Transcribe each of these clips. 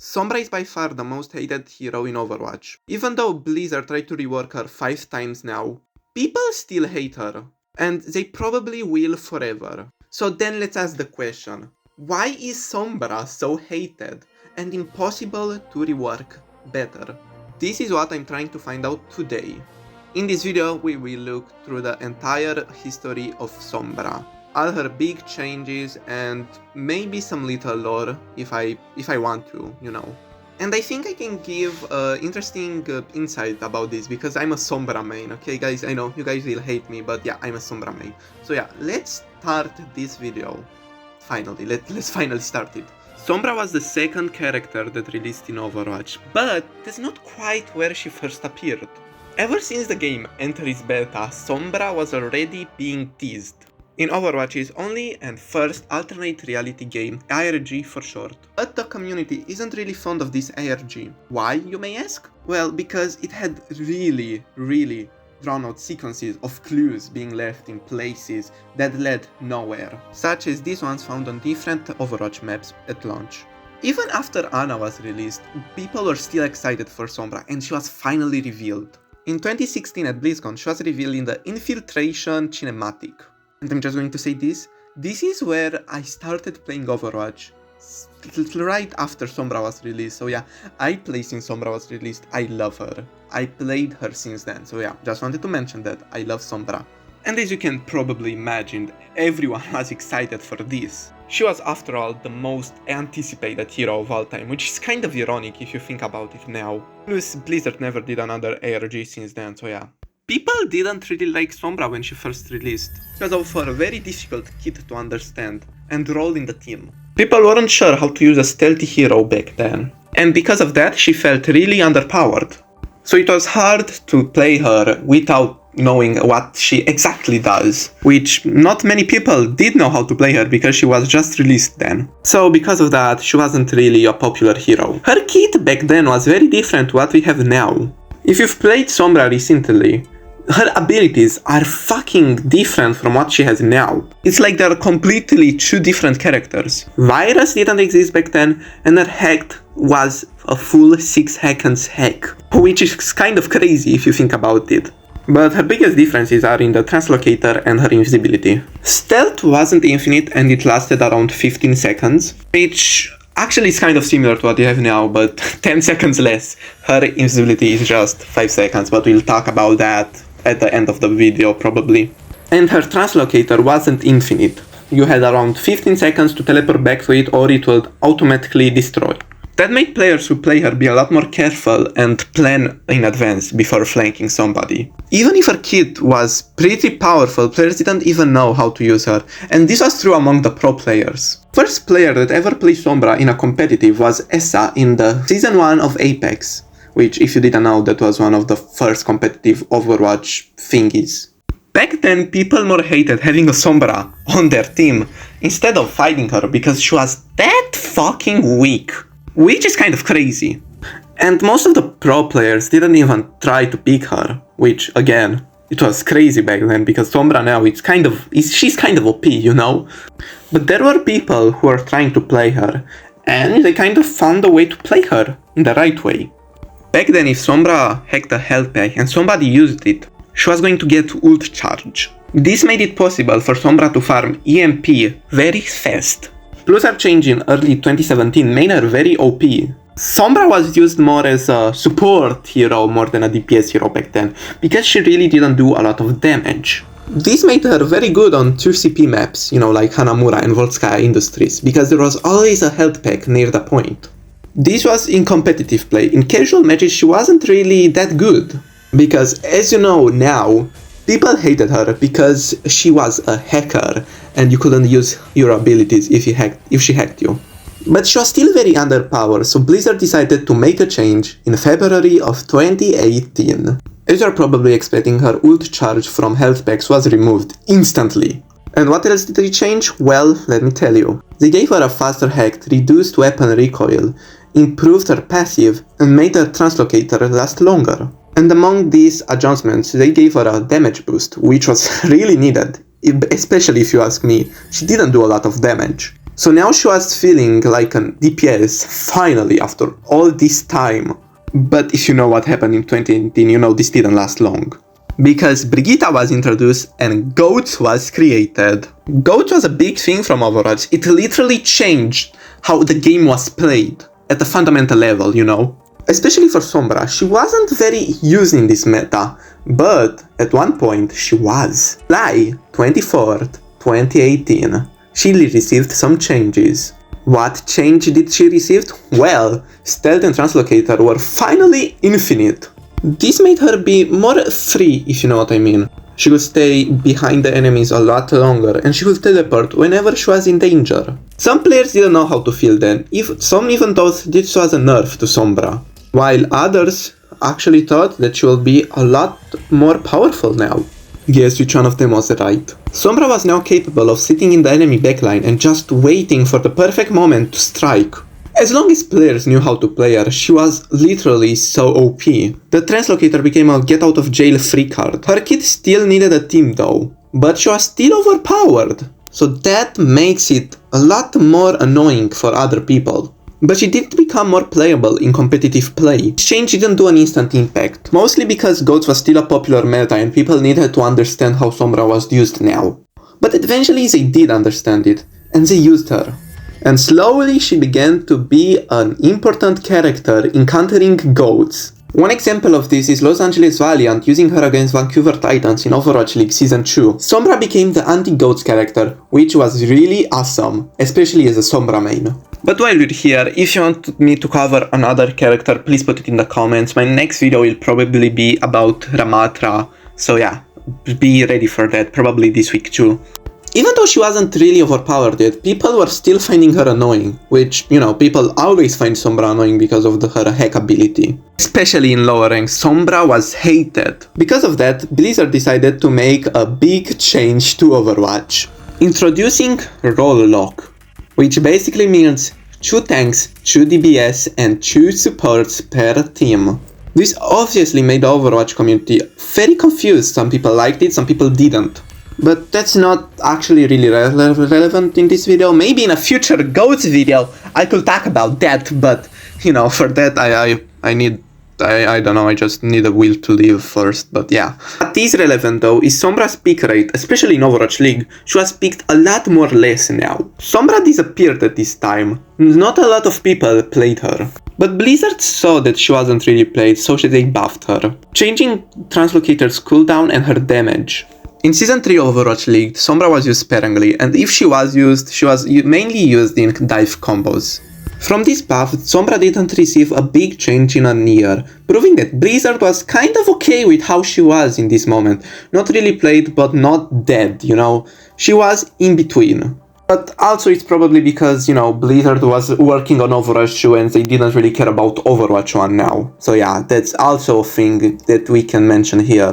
Sombra is by far the most hated hero in Overwatch. Even though Blizzard tried to rework her 5 times now, people still hate her. And they probably will forever. So then let's ask the question, why is Sombra so hated and impossible to rework better? This is what I'm trying to find out today. In this video we will look through the entire history of Sombra, all her big changes and maybe some little lore if I want to, you know. And I think I can give interesting insight about this because I'm a Sombra main, okay guys? I know you guys will hate me, but yeah, I'm a Sombra main. So yeah, let's start this video. Finally, let's finally start it. Sombra was the second character that released in Overwatch, but that's not quite where she first appeared. Ever since the game entered its beta, Sombra was already being teased. In Overwatch's only and first alternate reality game, ARG for short. But the community isn't really fond of this ARG. Why, you may ask? Well, because it had really drawn out sequences of clues being left in places that led nowhere, such as these ones found on different Overwatch maps at launch. Even after Ana was released, people were still excited for Sombra and she was finally revealed. In 2016 at BlizzCon, she was revealed in the Infiltration cinematic. And I'm just going to say this is where I started playing Overwatch, right after Sombra was released. So yeah, I played since Sombra was released, I love her. I played her since then, so yeah, just wanted to mention that I love Sombra. And as you can probably imagine, everyone was excited for this. She was, after all, the most anticipated hero of all time, which is kind of ironic if you think about it now. Plus, Blizzard never did another ARG since then, so yeah. People didn't really like Sombra when she first released, because of her very difficult kit to understand and role in the team. People weren't sure how to use a stealthy hero back then, and because of that she felt really underpowered. So it was hard to play her without knowing what she exactly does, which not many people did know how to play her because she was just released then. So because of that, she wasn't really a popular hero. Her kit back then was very different to what we have now. If you've played Sombra recently, her abilities are fucking different from what she has now. It's like they're completely two different characters. Virus didn't exist back then, and her hack was a full 6 seconds hack, which is kind of crazy if you think about it. But her biggest differences are in the translocator and her invisibility. Stealth wasn't infinite and it lasted around 15 seconds, which actually is kind of similar to what you have now, but 10 seconds less. Her invisibility is just 5 seconds, but we'll talk about that at the end of the video probably. And her translocator wasn't infinite. You had around 15 seconds to teleport back to it or it would automatically destroy. That made players who play her be a lot more careful and plan in advance before flanking somebody. Even if her kit was pretty powerful, players didn't even know how to use her, and this was true among the pro players. First player that ever played Sombra in a competitive was Essa in the Season 1 of Apex, which, if you didn't know, that was one of the first competitive Overwatch thingies. Back then, people more hated having a Sombra on their team instead of fighting her because she was that fucking weak, which is kind of crazy. And most of the pro players didn't even try to pick her, which, again, it was crazy back then because Sombra now she's kind of OP, you know? But there were people who were trying to play her, and they kind of found a way to play her in the right way. Back then, if Sombra hacked a health pack and somebody used it, she was going to get ult charge. This made it possible for Sombra to farm EMP very fast. Plus her change in early 2017 made her very OP. Sombra was used more as a support hero more than a DPS hero back then, because she really didn't do a lot of damage. This made her very good on 2CP maps, you know, like Hanamura and Volskaya Industries, because there was always a health pack near the point. This was in competitive play. In casual matches she wasn't really that good, because as you know now, people hated her because she was a hacker and you couldn't use your abilities if she hacked you. But she was still very underpowered, so Blizzard decided to make a change in February of 2018. As you're probably expecting, her ult charge from health packs was removed instantly. And what else did they change? Well, let me tell you. They gave her a faster hack, reduced weapon recoil, improved her passive, and made her translocator last longer. And among these adjustments, they gave her a damage boost, which was really needed, especially if you ask me. She didn't do a lot of damage. So now she was feeling like an DPS, finally, after all this time. But if you know what happened in 2018, you know this didn't last long. Because Brigitte was introduced and GOAT was created. GOAT was a big thing from Overwatch. It literally changed how the game was played at a fundamental level, you know. Especially for Sombra, she wasn't very used in this meta, but at one point she was. July 24th, 2018. She received some changes. What change did she receive? Well, Stealth and Translocator were finally infinite. This made her be more free, if you know what I mean. She could stay behind the enemies a lot longer, and she could teleport whenever she was in danger. Some players didn't know how to feel then, some even thought this was a nerf to Sombra, while others actually thought that she will be a lot more powerful now. Guess which one of them was right. Sombra was now capable of sitting in the enemy backline and just waiting for the perfect moment to strike. As long as players knew how to play her, she was literally so OP. The Translocator became a get out of jail free card. Her kit still needed a team though, but she was still overpowered. So that makes it a lot more annoying for other people. But she did become more playable in competitive play. This change didn't do an instant impact, mostly because GOAT was still a popular meta and people needed to understand how Sombra was used now. But eventually they did understand it, and they used her. And slowly she began to be an important character in countering GOATs. One example of this is Los Angeles Valiant using her against Vancouver Titans in Overwatch League Season 2. Sombra became the anti-GOATs character, which was really awesome, especially as a Sombra main. But while we're here, if you want me to cover another character, please put it in the comments. My next video will probably be about Ramatra, so yeah, be ready for that, probably this week too. Even though she wasn't really overpowered yet, people were still finding her annoying, which, you know, people always find Sombra annoying because of her hack ability. Especially in lower ranks, Sombra was hated. Because of that, Blizzard decided to make a big change to Overwatch, introducing role lock, which basically means 2 tanks, 2 DBS, and 2 supports per team. This obviously made the Overwatch community very confused. Some people liked it, some people didn't. But that's not actually really relevant in this video. Maybe in a future GOATs video I could talk about that, but you know, for that I don't know, I just need a will to live first, but yeah. What is relevant though is Sombra's pick rate, especially in Overwatch League. She was picked a lot more less now. Sombra disappeared at this time. Not a lot of people played her. But Blizzard saw that she wasn't really played, so they buffed her, changing Translocator's cooldown and her damage. In Season 3 of Overwatch League, Sombra was used sparingly, and if she was used, she was mainly used in dive combos. From this buff, Sombra didn't receive a big change in a year, proving that Blizzard was kind of okay with how she was in this moment. Not really played, but not dead, you know? She was in between. But also it's probably because, you know, Blizzard was working on Overwatch 2 and they didn't really care about Overwatch 1 now. So yeah, that's also a thing that we can mention here.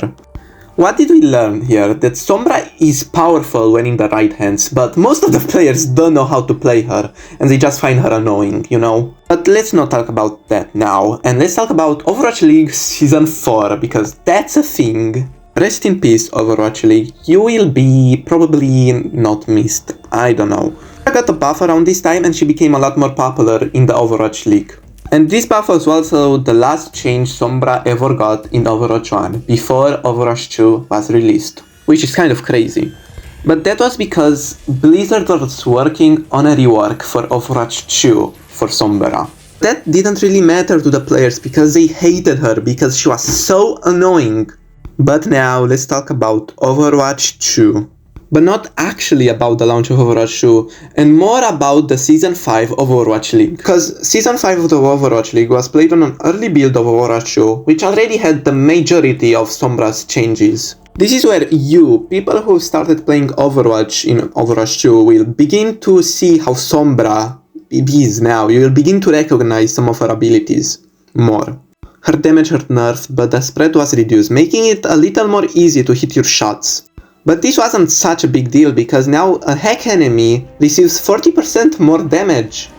What did we learn here? That Sombra is powerful when in the right hands, but most of the players don't know how to play her, and they just find her annoying, you know? But let's not talk about that now, and let's talk about Overwatch League Season 4, because that's a thing. Rest in peace, Overwatch League. You will be probably not missed. I don't know. I got a buff around this time and she became a lot more popular in the Overwatch League. And this buff was also the last change Sombra ever got in Overwatch 1 before Overwatch 2 was released, which is kind of crazy. But that was because Blizzard was working on a rework for Overwatch 2 for Sombra. That didn't really matter to the players because they hated her because she was so annoying. But now let's talk about Overwatch 2. But not actually about the launch of Overwatch 2, and more about the Season 5 of Overwatch League. Because Season 5 of the Overwatch League was played on an early build of Overwatch 2, which already had the majority of Sombra's changes. This is where you, people who started playing Overwatch in Overwatch 2, will begin to see how Sombra is now. You will begin to recognize some of her abilities more. Her damage was nerfed, but the spread was reduced, making it a little more easy to hit your shots. But this wasn't such a big deal because now a hack enemy receives 40% more damage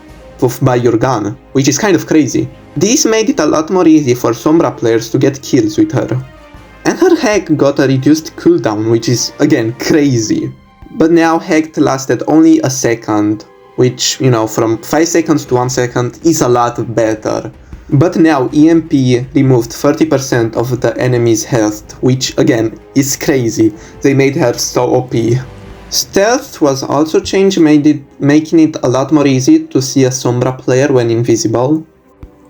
by your gun, which is kind of crazy. This made it a lot more easy for Sombra players to get kills with her. And her hack got a reduced cooldown, which is again crazy. But now hacked lasted only a second, which, you know, from 5 seconds to 1 second is a lot better. But now EMP removed 30% of the enemy's health, which again is crazy. They made her so OP. Stealth was also changed, making it a lot more easy to see a Sombra player when invisible.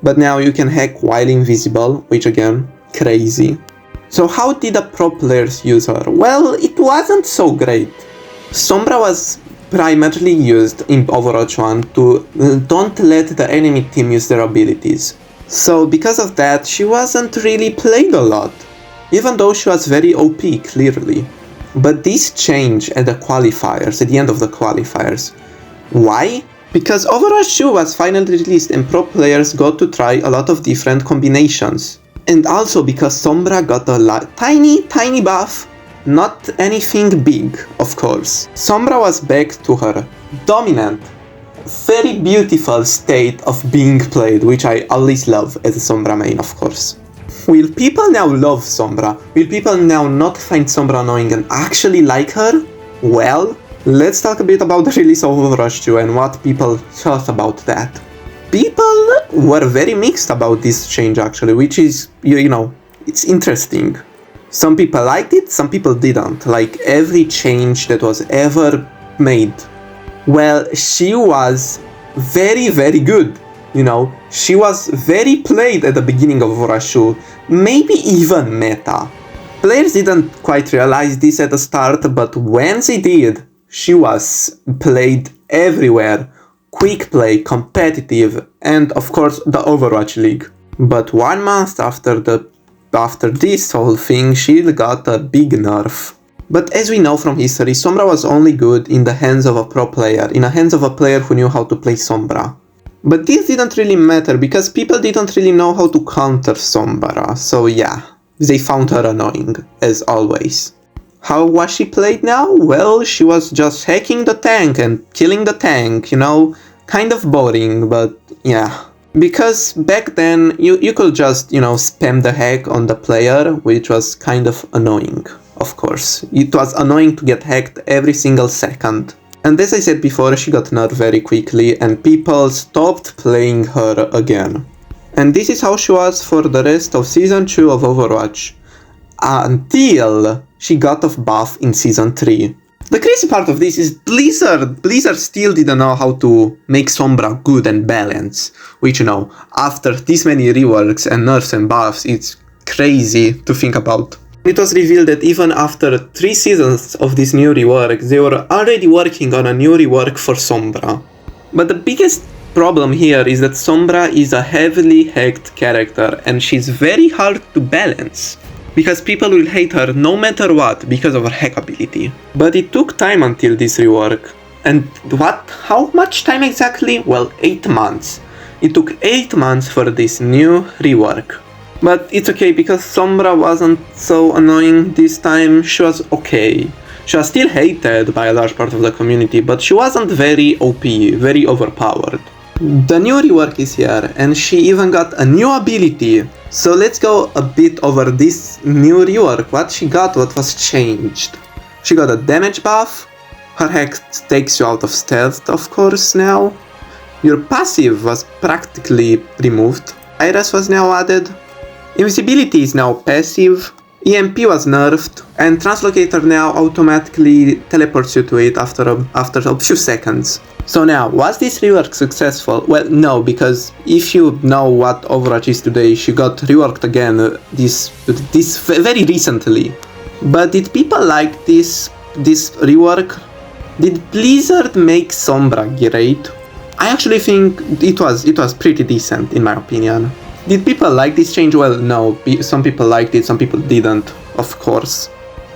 But now you can hack while invisible, which again, crazy. So how did the pro players use her? Well, it wasn't so great. Sombra was primarily used in Overwatch 1 to don't let the enemy team use their abilities. So because of that, she wasn't really played a lot, even though she was very OP, clearly. But this changed at the qualifiers, at the end of the qualifiers. Why? Because Overwatch 2 was finally released and pro players got to try a lot of different combinations. And also because Sombra got a tiny buff, not anything big, of course. Sombra was back to her dominant, very beautiful state of being played, which I always love as a Sombra main, of course. Will people now love Sombra? Will people now not find Sombra annoying and actually like her? Well, let's talk a bit about the release of Overwatch 2 and what people thought about that. People were very mixed about this change actually, which is, you know, it's interesting. Some people liked it, some people didn't, like every change that was ever made. Well, she was very good, you know, she was very played at the beginning of Overwatch 2, maybe even meta. Players didn't quite realize this at the start, but when they did, she was played everywhere. Quick play, competitive, and of course the Overwatch League. But 1 month after this whole thing, she got a big nerf. But as we know from history, Sombra was only good in the hands of a pro player, in the hands of a player who knew how to play Sombra. But this didn't really matter, because people didn't really know how to counter Sombra, so yeah, they found her annoying, as always. How was she played now? Well, she was just hacking the tank and killing the tank, you know, kind of boring, but yeah. Because back then, you could just, you know, spam the hack on the player, which was kind of annoying, of course. It was annoying to get hacked every single second. And as I said before, she got nerfed very quickly and people stopped playing her again. And this is how she was for the rest of Season 2 of Overwatch. Until she got off buff in Season 3. The crazy part of this is Blizzard still didn't know how to make Sombra good and balanced. Which, you know, after this many reworks and nerfs and buffs, it's crazy to think about. It was revealed that even after 3 seasons of this new rework, they were already working on a new rework for Sombra. But the biggest problem here is that Sombra is a heavily hacked character and she's very hard to balance. Because people will hate her no matter what because of her hack ability. But it took time until this rework. And how much time exactly? Well, 8 months. It took 8 months for this new rework. But it's okay because Sombra wasn't so annoying this time, she was okay. She was still hated by a large part of the community, but she wasn't very OP, very overpowered. The new rework is here, and she even got a new ability. So let's go a bit over this new rework, what she got, what was changed. She got a damage buff, her hack takes you out of stealth of course now. Your passive was practically removed, Iris was now added, invisibility is now passive, EMP was nerfed, and Translocator now automatically teleports you to it after a few seconds. So now, was this rework successful? Well, no, because if you know what Overwatch is today, she got reworked again this very recently. But did people like this rework? Did Blizzard make Sombra great? I actually think it was pretty decent in my opinion. Did people like this change? Well, no, some people liked it, some people didn't, of course.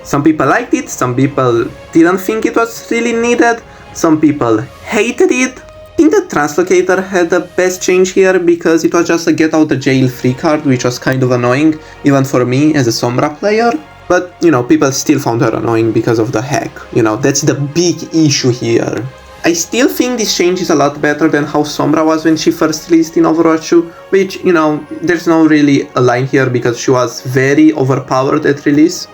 Some people liked it, some people didn't think it was really needed, some people hated it. I think the Translocator had the best change here because it was just a get out the jail free card, which was kind of annoying, even for me as a Sombra player. But, you know, people still found her annoying because of the hack. You know, that's the big issue here. I still think this change is a lot better than how Sombra was when she first released in Overwatch 2, which, you know, there's no really a line here because she was very overpowered at release.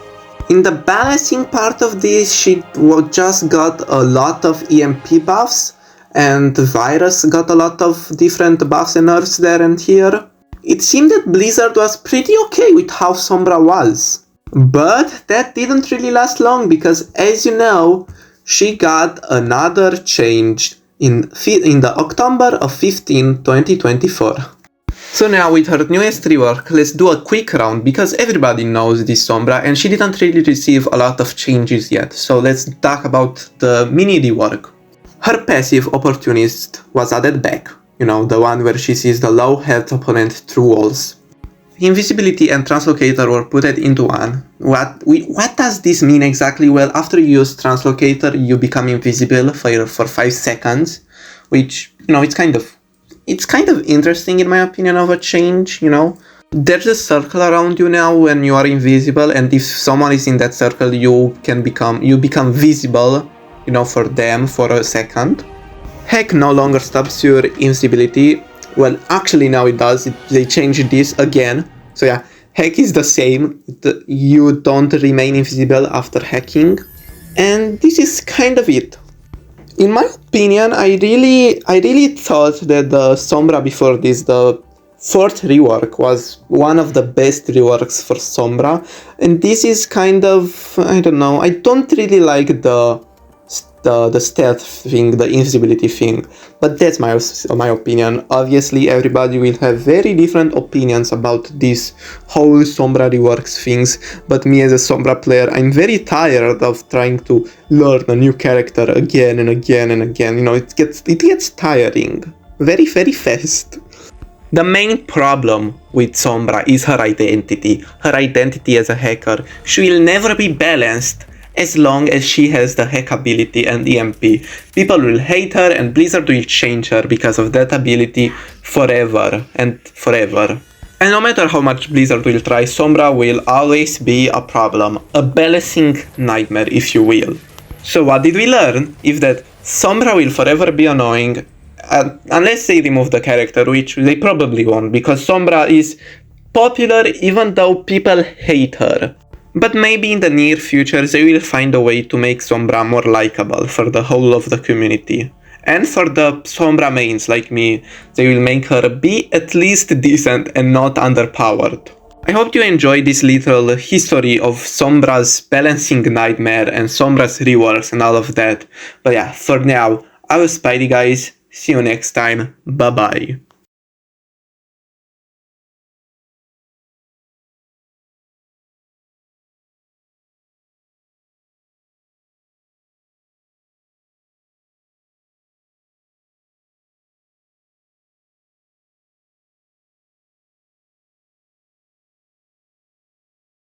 In the balancing part of this, she just got a lot of EMP buffs, and Virus got a lot of different buffs and nerfs there and here. It seemed that Blizzard was pretty okay with how Sombra was. But that didn't really last long because, as you know, she got another change in the October of 15, 2024. So now with her newest rework, let's do a quick round because everybody knows this Sombra and she didn't really receive a lot of changes yet. So let's talk about the mini rework. Her passive Opportunist was added back, you know, the one where she sees the low health opponent through walls. Invisibility and Translocator were put into one. What does this mean exactly? Well, after you use Translocator, you become invisible for 5 seconds, which, you know, it's kind of interesting in my opinion of a change, you know. There's a circle around you now when you are invisible, and if someone is in that circle, you become visible, you know, for them for a second. Heck no longer stops your invisibility. Well, actually now it does. They changed this again. So yeah, Heck is the same. You don't remain invisible after hacking. And this is kind of it. In my opinion, I really thought that the Sombra before this, the 4th rework, was one of the best reworks for Sombra. And this is kind of, I don't know, I don't really like the stealth thing, the invisibility thing, but that's my opinion. Obviously everybody will have very different opinions about this whole Sombra reworks things, but me as a Sombra player, I'm very tired of trying to learn a new character again and again and again. You know, it gets tiring very fast. The main problem with Sombra is her identity as a hacker. She will never be balanced as long as she has the hack ability and EMP. People will hate her and Blizzard will change her because of that ability forever and forever. And no matter how much Blizzard will try, Sombra will always be a problem. A balancing nightmare, if you will. So what did we learn? Is that Sombra will forever be annoying, unless they remove the character, which they probably won't, because Sombra is popular even though people hate her. But maybe in the near future they will find a way to make Sombra more likable for the whole of the community. And for the Sombra mains like me, they will make her be at least decent and not underpowered. I hope you enjoyed this little history of Sombra's balancing nightmare and Sombra's reworks and all of that. But yeah, for now, I was Spydei guys, see you next time, bye bye.